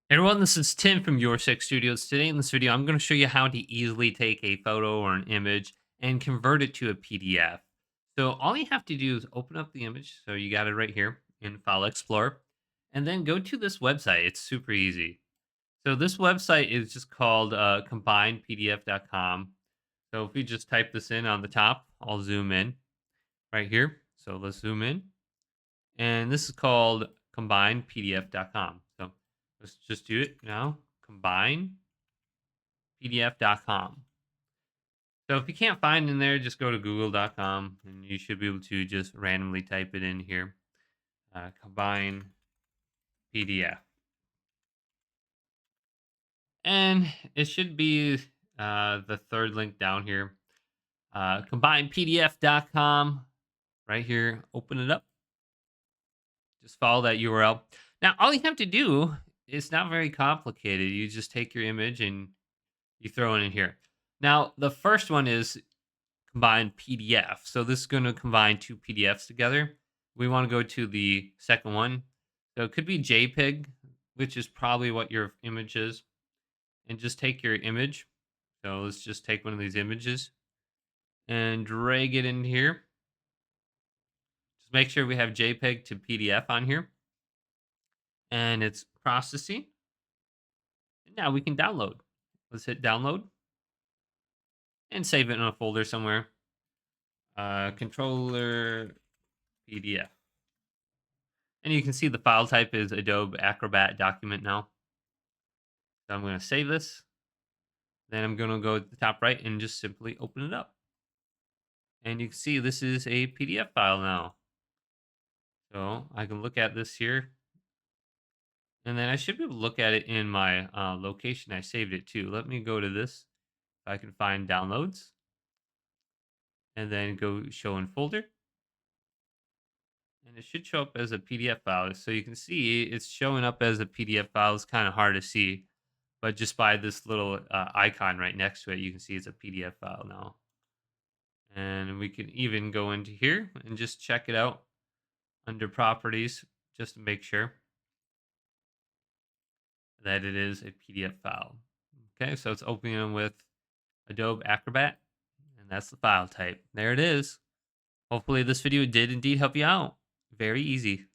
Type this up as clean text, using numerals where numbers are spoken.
Hey everyone, this is Tim from Your Six Studios. Today in this video, I'm going to show you how to easily take a photo or an image and convert it to a PDF. So all you have to do is open up the image. So you got it right here in File Explorer, and then go to this website. It's super easy. So this website is just called CombinedPDF.com. So if we just type this in on the top, I'll zoom in right here. So let's zoom in. And this is called CombinedPDF.com. So let's just do it now. CombinedPDF.com. So if you can't find in there, just go to Google.com and you should be able to just randomly type it in here. Combine PDF. And it should be the third link down here. CombinedPDF.com. Right here. Open it up. Just follow that URL. Now, all you have to do is not very complicated. You just take your image and you throw it in here. Now, the first one is combine PDF. So this is going to combine two PDFs together. We want to go to the second one. So it could be JPEG, which is probably what your image is. And just take your image. So let's just take one of these images and drag it in here. Just make sure we have JPEG to PDF on here. And it's processing. And now we can download. Let's hit download and save it in a folder somewhere. Controller PDF. And you can see the file type is Adobe Acrobat document now. So I'm going to save this. Then I'm going to go to the top right and just simply open it up. And you can see this is a PDF file now. So I can look at this here. And then I should be able to look at it in my location I saved it to. Let me go to this. If I can find downloads. And then go show in folder. And it should show up as a PDF file. So you can see it's showing up as a PDF file. It's kind of hard to see. But just by this little icon right next to it, you can see it's a PDF file now. And we can even go into here and just check it out under properties just to make sure that it is a PDF file. Okay, so it's opening with Adobe Acrobat, and that's the file type. There it is. Hopefully this video did indeed help you out. Very easy.